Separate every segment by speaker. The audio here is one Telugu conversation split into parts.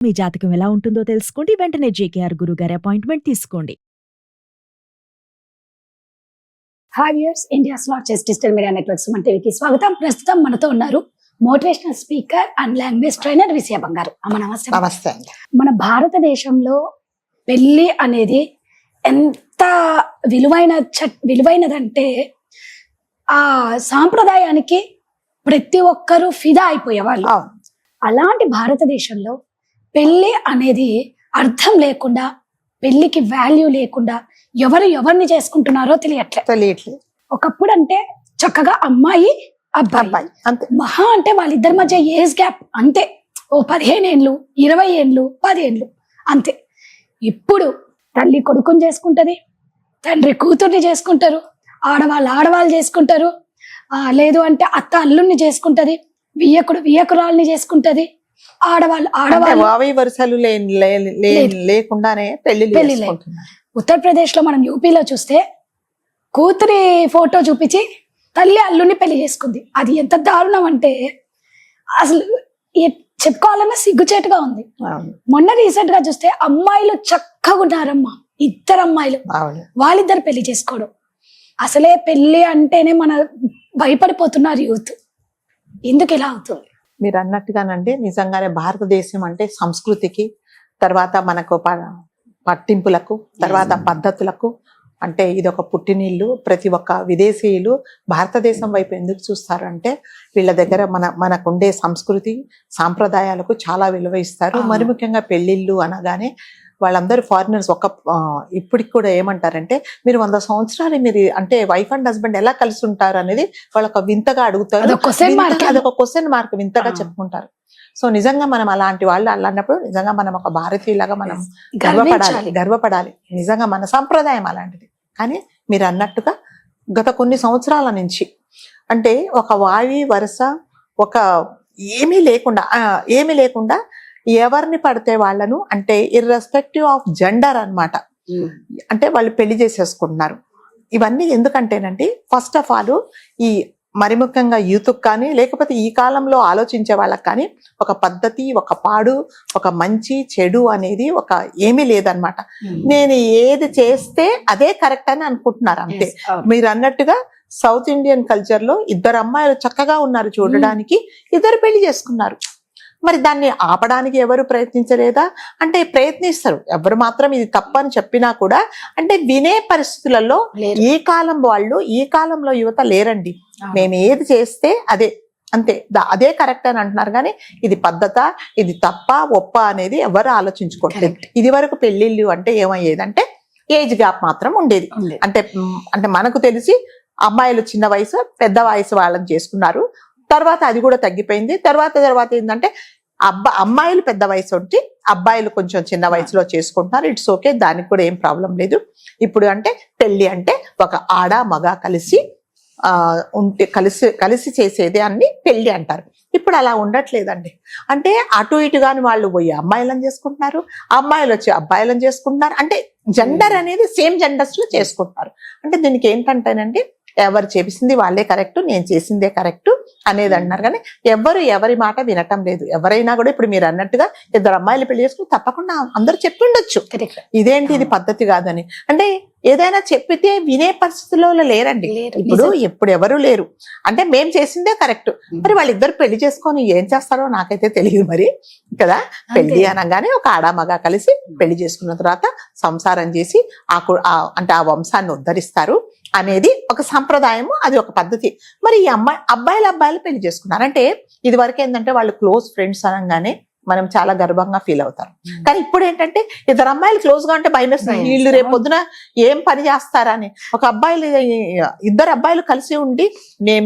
Speaker 1: మీ జాతకం ఎలా ఉంటుందో తెలుసుకోండి. వెంటనే జేకేఆర్ గురుగారి అపాయింట్మెంట్ తీసుకోండి.
Speaker 2: Hi viewers, India's largest digital media network Suman టీవీకి స్వాగతం. ప్రస్తుతం మనతో ఉన్నారు motivational speaker and language trainer Vijaya Bangaru. అమ్మ నమస్తే.
Speaker 3: నమస్తే.
Speaker 2: మన భారతదేశంలో పెళ్లి అనేది ఎంత విలువైనదంటే ఆ సాంప్రదాయానికి ప్రతి ఒక్కరూ ఫిదా అయిపోయేవాళ్ళు. అలాంటి భారతదేశంలో పెళ్లి అనేది అర్థం లేకుండా, పెళ్లికి వాల్యూ లేకుండా ఎవరిని చేసుకుంటున్నారో తెలియట్లేదు. ఒకప్పుడు అంటే చక్కగా అమ్మాయి అబ్బాయి
Speaker 3: అంతే,
Speaker 2: మహా అంటే వాళ్ళిద్దరి మధ్య ఏజ్ గ్యాప్ అంతే, ఓ 15 ఏళ్ళు 20 ఏళ్ళు 10 ఏళ్ళు అంతే. ఇప్పుడు తల్లి కొడుకుని చేసుకుంటది, తండ్రి కూతుర్ని చేసుకుంటారు, ఆడవాళ్ళు చేసుకుంటారు, లేదు అంటే అత్త అల్లుడిని చేసుకుంటది, వియ్యకురాల్ని చేసుకుంటది, ఆడవాళ్ళు
Speaker 3: వరుసలు లేకుండానే పెళ్లి.
Speaker 2: ఉత్తరప్రదేశ్ లో మనం యూపీలో చూస్తే కూతురి ఫోటో చూపించి తల్లి అల్లుని పెళ్లి చేసుకుంది. అది ఎంత దారుణం అంటే అసలు చెప్పుకోవాలన్నా సిగ్గుచేటుగా ఉంది. మొన్న రీసెంట్ గా చూస్తే అమ్మాయిలు చక్కగా ఉన్నారమ్మా, 2 అమ్మాయిలు, వాళ్ళిద్దరు పెళ్లి చేసుకోవడం. అసలే పెళ్లి అంటేనే మన భయపడిపోతున్నారు యూత్. ఎందుకు ఇలా అవుతుంది?
Speaker 3: మీరు అన్నట్టుగానండి, నిజంగానే భారతదేశం అంటే సంస్కృతికి, తర్వాత మనకు పట్టింపులకు, తర్వాత పద్ధతులకు అంటే ఇది ఒక పుట్టినిల్లు. ప్రతి ఒక్క విదేశీయులు భారతదేశం వైపు ఎందుకు చూస్తారు అంటే వీళ్ళ దగ్గర మనకుండే సంస్కృతి సాంప్రదాయాలకు చాలా విలువ ఇస్తారు. మరి ముఖ్యంగా పెళ్లిళ్ళు అనగానే వాళ్ళందరూ ఫారినర్స్ ఇప్పటికి కూడా ఏమంటారంటే, మీరు 100 సంవత్సరాలు మీరు అంటే వైఫ్ అండ్ హస్బెండ్ ఎలా కలిసి ఉంటారు అనేది వాళ్ళొక వింతగా అడుగుతారు. అదొక క్వశ్చన్ మార్క్ వింతగా చెప్పుకుంటారు. సో నిజంగా మనం అలాంటి వాళ్ళు అన్నప్పుడు నిజంగా మనం ఒక భారతీయులాగా మనం గర్వపడాలి. నిజంగా మన సంప్రదాయం అలాంటిది. కానీ మీరు అన్నట్టుగా గత కొన్ని సంవత్సరాల నుంచి అంటే ఒక వావి వరుస ఒక ఏమీ లేకుండా ఎవరిని పడితే వాళ్ళను అంటే ఇర్రెస్పెక్టివ్ ఆఫ్ జెండర్ అన్నమాట, అంటే వాళ్ళు పెళ్లి చేసేసుకుంటున్నారు. ఇవన్నీ ఎందుకంటేనండి, ఫస్ట్ ఆఫ్ ఆల్ ఈ మరి ముఖ్యంగా యూత్కి కానీ లేకపోతే ఈ కాలంలో ఆలోచించే వాళ్ళకి కానీ ఒక పద్ధతి, ఒక పాడు, ఒక మంచి చెడు అనేది ఒక ఏమీ లేదనమాట. నేను ఏది చేస్తే అదే కరెక్ట్ అని అనుకుంటున్నారు అంతే. మీరు అన్నట్టుగా సౌత్ ఇండియన్ కల్చర్ లో 2 అమ్మాయిలు చక్కగా ఉన్నారు చూడడానికి, 2 పెళ్లి చేసుకున్నారు. మరి దాన్ని ఆపడానికి ఎవరు ప్రయత్నించలేదా అంటే ప్రయత్నిస్తారు. ఎవరు మాత్రం ఇది తప్పని చెప్పినా కూడా అంటే వినే పరిస్థితులలో ఈ కాలం వాళ్ళు, ఈ కాలంలో యువత లేరండి. మేము ఏది చేస్తే అదే అంతే, అదే కరెక్ట్ అని అంటున్నారు. కానీ ఇది పద్ధత, ఇది తప్ప ఒప్ప అనేది ఎవరు ఆలోచించుకోవట్లేదు. ఇది వరకు పెళ్లిళ్ళు అంటే ఏమయ్యేదంటే ఏజ్ గ్యాప్ మాత్రం ఉండేది. అంటే మనకు తెలిసి అమ్మాయిలు చిన్న వయసు, పెద్ద వయసు వాళ్ళని చేసుకున్నారు. తర్వాత అది కూడా తగ్గిపోయింది. తర్వాత ఏంటంటే అమ్మాయిలు పెద్ద వయసు ఉంటే అబ్బాయిలు కొంచెం చిన్న వయసులో చేసుకుంటున్నారు. ఇట్స్ ఓకే, దానికి కూడా ఏం ప్రాబ్లం లేదు. ఇప్పుడు అంటే పెళ్లి అంటే ఒక ఆడ మగ కలిసి ఉంటే కలిసి చేసేది అన్ని పెళ్లి అంటారు. ఇప్పుడు అలా ఉండట్లేదండి. అంటే అటు ఇటుగాని వాళ్ళు పోయి అమ్మాయిలను చేసుకుంటున్నారు, అమ్మాయిలు వచ్చి అబ్బాయిలను చేసుకుంటున్నారు. అంటే జెండర్ అనేది సేమ్ జెండర్స్ లో చేసుకుంటున్నారు. అంటే దీనికి ఏంటంటేనండి, ఎవరు చేసింది వాళ్ళే కరెక్ట్, నేను చేసిందే కరెక్ట్ అనేది అంటున్నారు. కానీ ఎవరి మాట వినటం లేదు. ఎవరైనా కూడా ఇప్పుడు మీరు అన్నట్టుగా 2 అమ్మాయిలు పెళ్లి చేసుకుని తప్పకుండా అందరూ చెప్తుండొచ్చు, ఇదేంటి ఇది పద్ధతి కాదని. అంటే ఏదైనా చెప్పితే వినే పరిస్థితుల్లో లేరండి ఇప్పుడు ఎవరు లేరు. అంటే మేం చేసిందే కరెక్ట్. మరి వాళ్ళిద్దరు పెళ్లి చేసుకొని ఏం చేస్తారో నాకైతే తెలియదు మరి కదా. పెళ్లి అనగానే ఒక ఆడామగా కలిసి పెళ్లి చేసుకున్న తర్వాత సంసారం చేసి అంటే ఆ వంశాన్ని ఉద్ధరిస్తారు అనేది ఒక సంప్రదాయము, అది ఒక పద్ధతి. మరి ఈ అబ్బాయిలు పెళ్లి చేసుకున్నారు అంటే ఇది వరకు ఏంటంటే వాళ్ళు క్లోజ్ ఫ్రెండ్స్ అనగానే మనం చాలా గర్వంగా ఫీల్ అవుతారు. కానీ ఇప్పుడు ఏంటంటే 2 అమ్మాయిలు క్లోజ్ గా ఉంటే భయం వేస్తుంది. వీళ్ళు రేపు పొద్దున ఏం పని చేస్తారా అని. 2 అబ్బాయిలు కలిసి ఉండి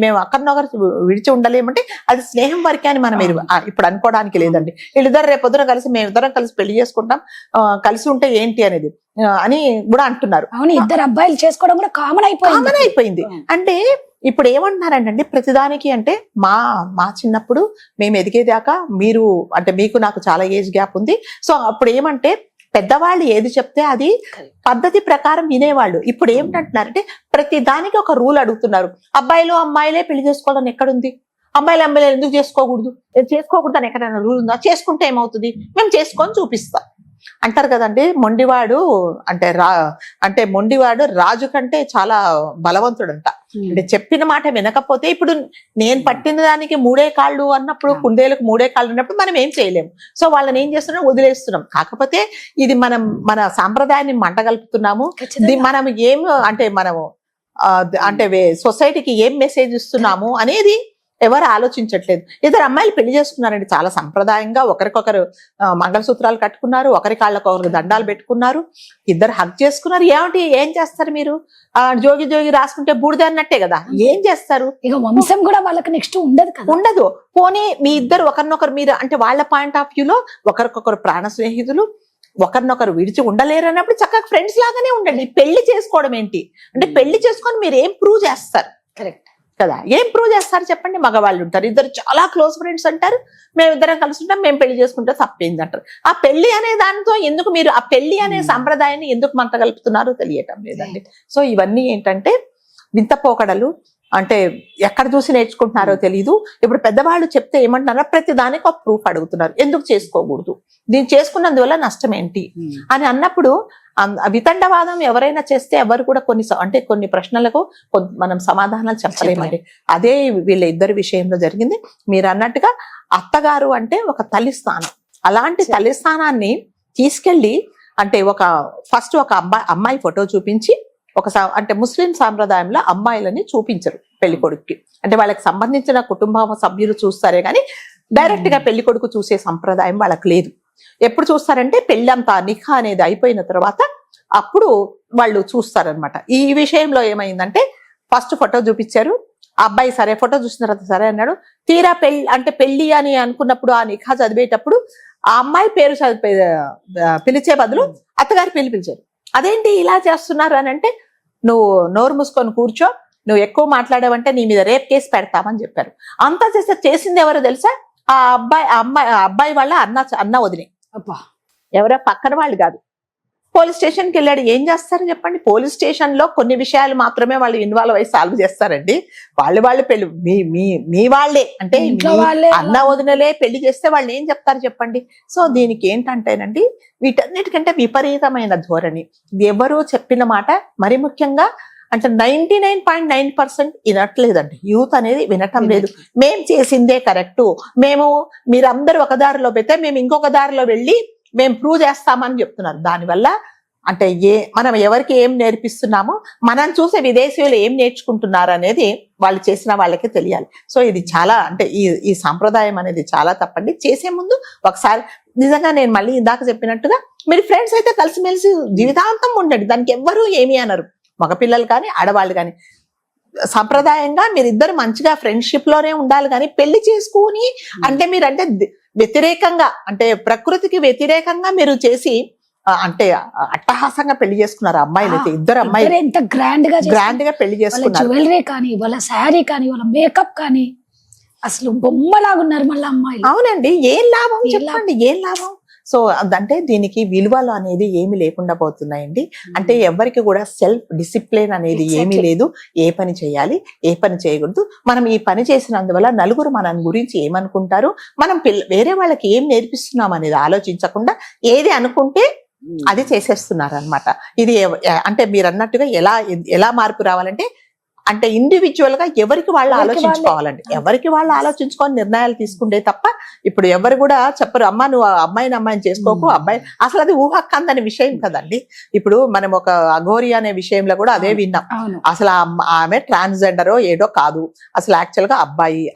Speaker 3: మేము అక్కడనొకరు విడిచి ఉండలేమంటే అది స్నేహం వరకే అని మనం ఇప్పుడు అనుకోవడానికి లేదండి. వీళ్ళిద్దరు రేపు పొద్దున కలిసి మేమిద్దరం కలిసి పెళ్లి చేసుకుంటాం, కలిసి ఉంటే ఏంటి అనేది అని కూడా అంటున్నారు.
Speaker 2: అవును, 2 అబ్బాయిలు చేసుకోవడం కూడా కామన్ అయిపోయింది.
Speaker 3: అంటే ఇప్పుడు ఏమంటున్నారంటే ప్రతిదానికి అంటే మా చిన్నప్పుడు మేము ఎదిగేదాకా మీకు నాకు చాలా ఏజ్ గ్యాప్ ఉంది. సో అప్పుడు ఏమంటే పెద్దవాళ్ళు ఏది చెప్తే అది పద్ధతి ప్రకారం వినేవాళ్ళు. ఇప్పుడు ఏమిటంటున్నారంటే ప్రతి దానికి ఒక రూల్ అడుగుతున్నారు. అబ్బాయిలు అమ్మాయిలే పెళ్లి చేసుకోవాలని ఎక్కడుంది? అమ్మాయిలు ఎందుకు చేసుకోకూడదు, చేసుకోకూడదు అని ఎక్కడైనా రూల్ ఉందా? చేసుకుంటే ఏమవుతుంది, మేము చేసుకొని చూపిస్తాం అంటారు కదండి. మొండివాడు అంటే మొండివాడు రాజు కంటే చాలా బలవంతుడంట. అంటే చెప్పిన మాట వినకపోతే, ఇప్పుడు నేను పట్టిన దానికి 3 కాళ్ళు అన్నప్పుడు, కుందేలకు 3 కాళ్ళు ఉన్నప్పుడు మనం ఏం చేయలేము. సో వాళ్ళని ఏం చేస్తున్నాం, వదిలేస్తున్నాం. కాకపోతే ఇది మన సాంప్రదాయాన్ని మంటగలుపుతున్నాము. ఇది మనం ఏం అంటే మనము అంటే సొసైటీకి ఏం మెసేజ్ ఇస్తున్నాము అనేది ఎవరు ఆలోచించట్లేదు. ఇద్దరు అమ్మాయిలు పెళ్లి చేసుకున్నారండి చాలా సంప్రదాయంగా, ఒకరికొకరు మంగళసూత్రాలు కట్టుకున్నారు, ఒకరి కాళ్ళకు ఒకరికి దండాలు పెట్టుకున్నారు, ఇద్దరు హక్ చేసుకున్నారు. ఏం చేస్తారు మీరు? జోగి జోగి రాసుకుంటే బూడిద అన్నట్టే కదా. ఏం చేస్తారు?
Speaker 2: ఇక వంశం కూడా వాళ్ళకి నెక్స్ట్ ఉండదు కదా.
Speaker 3: ఉండదు. పోనీ మీ ఇద్దరు ఒకరినొకరు మీరు అంటే వాళ్ళ పాయింట్ ఆఫ్ వ్యూలో ఒకరికొకరు ప్రాణ స్నేహితులు, ఒకరినొకరు విడిచి ఉండలేరు అన్నప్పుడు చక్కగా ఫ్రెండ్స్ లాగానే ఉండండి. పెళ్లి చేసుకోవడం ఏంటి అంటే, పెళ్లి చేసుకొని మీరు ఏం ప్రూవ్ చేస్తారు?
Speaker 2: కరెక్ట్
Speaker 3: కదా, ఏం ప్రూవ్ చేస్తారు చెప్పండి? మగవాళ్ళు ఉంటారు, ఇద్దరు చాలా క్లోజ్ ఫ్రెండ్స్ అంటారు, మేమిద్దరం కలిసి ఉంటాం, మేము పెళ్లి చేసుకుంటే తప్పేంది అంటారు. ఆ పెళ్లి అనే దానితో ఎందుకు మీరు ఆ పెళ్లి అనే సంప్రదాయాన్ని ఎందుకు మంట కలుపుతున్నారో తెలియటం లేదండి. సో ఇవన్నీ ఏంటంటే వింత పోకడలు. అంటే ఎక్కడ చూసి నేర్చుకుంటున్నారో తెలియదు. ఇప్పుడు పెద్దవాళ్ళు చెప్తే ఏమంటున్నారో ప్రతి దానికి ఒక ప్రూఫ్ అడుగుతున్నారు. ఎందుకు చేసుకోకూడదు, దీన్ని చేసుకున్నందువల్ల నష్టం ఏంటి అని అన్నప్పుడు వితండవాదం ఎవరైనా చేస్తే ఎవరు కూడా కొన్ని ప్రశ్నలకు మనం సమాధానాలు చెప్పలేమండి. అదే వీళ్ళ ఇద్దరి విషయంలో జరిగింది. మీరు అన్నట్టుగా అత్తగారు అంటే ఒక తల్లి స్థానం. అలాంటి తల్లి స్థానాన్ని తీసుకెళ్లి అంటే ఫస్ట్ ఒక అమ్మాయి ఫోటో చూపించి అంటే ముస్లిం సాంప్రదాయంలో అమ్మాయిలని చూపించరు పెళ్లి కొడుకుకి. అంటే వాళ్ళకి సంబంధించిన కుటుంబ సభ్యులు చూస్తారే కానీ డైరెక్ట్ గా పెళ్లి కొడుకు చూసే సంప్రదాయం వాళ్ళకి లేదు. ఎప్పుడు చూస్తారంటే పెళ్ళంతా నిఖా అనేది అయిపోయిన తర్వాత అప్పుడు వాళ్ళు చూస్తారనమాట. ఈ విషయంలో ఏమైందంటే ఫస్ట్ ఫోటో చూపించారు, ఆ అబ్బాయి సరే ఫోటో చూసిన తర్వాత సరే అన్నాడు. తీరా పెళ్లి అని అనుకున్నప్పుడు ఆ నిఖా చదివేటప్పుడు ఆ అమ్మాయి పేరు పిలిచే బదులు అత్తగారి పేరు పిలిచారు. అదేంటి ఇలా చేస్తున్నారు అని అంటే, నువ్వు నోరు మూసుకొని కూర్చో, నువ్వు ఎక్కువ మాట్లాడావంటే నీ మీద రేప్ కేసు పెడతామని చెప్పారు. అంతా చేసింది ఎవరో తెలుసా? ఆ అబ్బాయి వాళ్ళ అన్న వదిలే, ఎవరో పక్కన వాళ్ళు కాదు. పోలీస్ స్టేషన్కి వెళ్ళాడు. ఏం చేస్తారు చెప్పండి? పోలీస్ స్టేషన్ లో కొన్ని విషయాలు మాత్రమే వాళ్ళు ఇన్వాల్వ్ అయ్యి సాల్వ్ చేస్తారండి. వాళ్ళు పెళ్లి మీ వాళ్ళే అంటే అన్న వదినలే పెళ్లి చేస్తే వాళ్ళు ఏం చెప్తారు చెప్పండి? సో దీనికి ఏంటంటేనండి, వీటన్నిటికంటే విపరీతమైన ధోరణి. ఎవరో చెప్పిన మాట మరి ముఖ్యంగా అంటే 99.9% వినట్లేదండి. యూత్ అనేది వినటం లేదు. మేం చేసిందే కరెక్టు, మీరందరూ ఒక దారిలో పెడితే మేము ఇంకొక దారిలో వెళ్ళి మేము ప్రూవ్ చేస్తామని చెప్తున్నారు. దానివల్ల అంటే మనం ఎవరికి ఏం నేర్పిస్తున్నామో, మనం చూసే విదేశీయులు ఏం నేర్చుకుంటున్నారు అనేది వాళ్ళు చేసిన వాళ్ళకే తెలియాలి. సో ఇది చాలా అంటే ఈ సాంప్రదాయం అనేది చాలా తప్పండి. చేసే ముందు ఒకసారి నిజంగా నేను మళ్ళీ ఇందాక చెప్పినట్టుగా మీరు ఫ్రెండ్స్ అయితే కలిసిమెలిసి జీవితాంతం ఉండండి, దానికి ఎవ్వరూ ఏమీ అనరు. మగపిల్లలు కానీ ఆడవాళ్ళు కానీ సంప్రదాయంగా మీరిద్దరు మంచిగా ఫ్రెండ్షిప్ లోనే ఉండాలి. కానీ పెళ్లి చేసుకుని అంటే మీరంటే వ్యతిరేకంగా అంటే ప్రకృతికి వ్యతిరేకంగా మీరు చేసి అంటే అట్టహాసంగా పెళ్లి చేసుకున్నారు. అమ్మాయిలు అయితే ఇద్దరు అమ్మాయిలు
Speaker 2: ఎంత గ్రాండ్
Speaker 3: గా పెళ్లి చేసుకున్నారు.
Speaker 2: జ్యువెలరీ కానీ, వాళ్ళ శారీ కానీ, వాళ్ళ మేకప్ కానీ అసలు బొమ్మలాగున్నారు మళ్ళీ అమ్మాయిలు.
Speaker 3: అవునండి, ఏం లాభం చెప్పండి, ఏం లాభం? సో అంటే దీనికి విలువలు అనేది ఏమి లేకుండా పోతున్నాయండి. అంటే ఎవరికి కూడా సెల్ఫ్ డిసిప్లిన్ అనేది ఏమీ లేదు. ఏ పని చేయాలి, ఏ పని చేయకూడదు, మనం ఈ పని చేసినందువల్ల నలుగురు మన గురించి ఏమనుకుంటారు, మనం వేరే వాళ్ళకి ఏం నేర్పిస్తున్నాం అనేది ఆలోచించకుండా ఏది అనుకుంటే అది చేసేస్తున్నారు అనమాట. ఇది అంటే మీరు అన్నట్టుగా ఎలా మార్పు రావాలంటే అంటే ఇండివిజువల్ గా ఎవరికి వాళ్ళు ఆలోచించుకోవాలండి. ఎవరికి వాళ్ళు ఆలోచించుకొని నిర్ణయాలు తీసుకుంటే తప్ప ఇప్పుడు ఎవరు కూడా చెప్పరు, అమ్మ నువ్వు అమ్మాయిని చేసుకోకు, అబ్బాయి అసలు అది ఊహక్కందని విషయం కదండి. ఇప్పుడు మనం ఒక అఘోరి అనే విషయంలో కూడా అదే విన్నాం. అసలు ఆమె ట్రాన్స్జెండరో ఏడో కాదు, అసలు యాక్చువల్ గా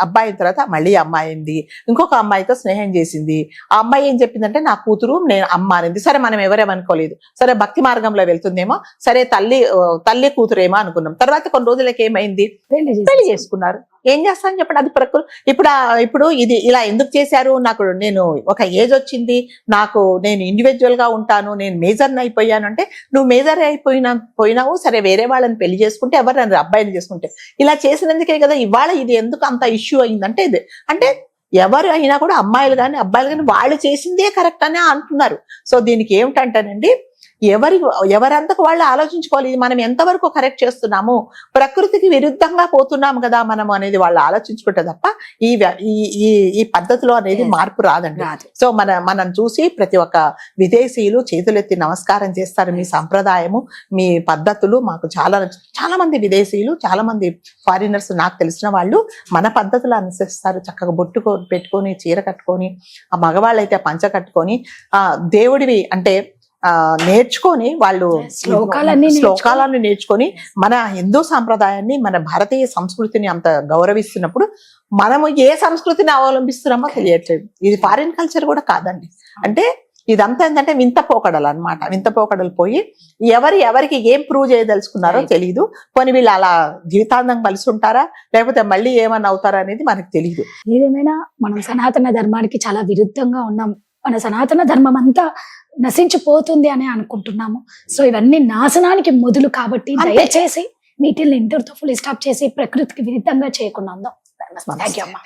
Speaker 3: అబ్బాయి తర్వాత మళ్ళీ అమ్మాయి అయింది, ఇంకొక అమ్మాయితో స్నేహం చేసింది. ఆ అమ్మాయి ఏం చెప్పిందంటే నా కూతురు నేను అమ్మ అనింది. సరే మనం ఎవరేమనుకోలేదు, సరే భక్తి మార్గంలో వెళ్తుందేమో, సరే తల్లి కూతురేమో అనుకున్నాం. తర్వాత కొన్ని రోజులకి ఏమైంది, పెళ్లి చేసుకున్నారు. ఏం చేస్తాను చెప్పండి, అది ప్రకృతి. ఇప్పుడు ఇది ఇలా ఎందుకు చేశారు? నేను ఒక ఏజ్ వచ్చింది, నేను ఇండివిజువల్ గా ఉంటాను, నేను మేజర్ అయిపోయాను అంటే, నువ్వు మేజర్ పోయినావు సరే, వేరే వాళ్ళని పెళ్లి చేసుకుంటే ఎవరు అబ్బాయిని చేసుకుంటే ఇలా చేసినందుకే కదా ఇవాళ ఇది ఎందుకు అంత ఇష్యూ అయిందంటే ఇది అంటే ఎవరు అయినా కూడా అమ్మాయిలు కానీ అబ్బాయిలు కానీ వాళ్ళు చేసిందే కరెక్ట్ అనే అంటున్నారు. సో దీనికి ఏమిటంటేనండి ఎవరంతకు వాళ్ళు ఆలోచించుకోవాలి. ఇది మనం ఎంతవరకు కరెక్ట్ చేస్తున్నాము, ప్రకృతికి విరుద్ధంగా పోతున్నాము కదా మనం అనేది వాళ్ళు ఆలోచించుకుంటే తప్ప ఈ పద్ధతిలో అనేది మార్పు రాదండి. సో మనం చూసి ప్రతి ఒక్క విదేశీయులు చేతులెత్తి నమస్కారం చేస్తారు. మీ సంప్రదాయము, మీ పద్ధతులు మాకు చాలా మంది విదేశీయులు, చాలా మంది ఫారినర్స్ నాకు తెలిసిన వాళ్ళు మన పద్ధతులు అనుసరిస్తారు. చక్కగా బొట్టు పెట్టుకొని, చీర కట్టుకొని, ఆ మగవాళ్ళైతే పంచ కట్టుకొని, ఆ దేవుడివి అంటే నేర్చుకొని వాళ్ళు శ్లోకాలన్నీ నేర్చుకొని మన హిందూ సాంప్రదాయాన్ని, మన భారతీయ సంస్కృతిని అంత గౌరవిస్తున్నప్పుడు మనము ఏ సంస్కృతిని అవలంబిస్తున్నామో తెలియట్లేదు. ఇది ఫారిన్ కల్చర్ కూడా కాదండి. అంటే ఇదంతా ఏంటంటే వింత పోకడలు అనమాట. వింత పోకడలు పోయి ఎవరికి ఏం ప్రూవ్ చేయదలుచుకున్నారో తెలియదు. కొన్ని వీళ్ళు అలా జీవితాంతం కలిసి ఉంటారా, లేకపోతే మళ్ళీ ఏమన్నా అవుతారా అనేది మనకు తెలియదు.
Speaker 2: ఏదేమైనా మనం సనాతన ధర్మానికి చాలా విరుద్ధంగా ఉన్నాం. మన సనాతన ధర్మం అంతా నశించిపోతుంది అని అనుకుంటున్నాము. సో ఇవన్నీ నాశనానికి మొదలు కాబట్టి దయచేసి వీటిని ఇంతటితో ఫుల్ స్టాప్ చేసి ప్రకృతికి విరుద్ధంగా చేయకుండా ఉందాం. థాంక్యూ అమ్మా.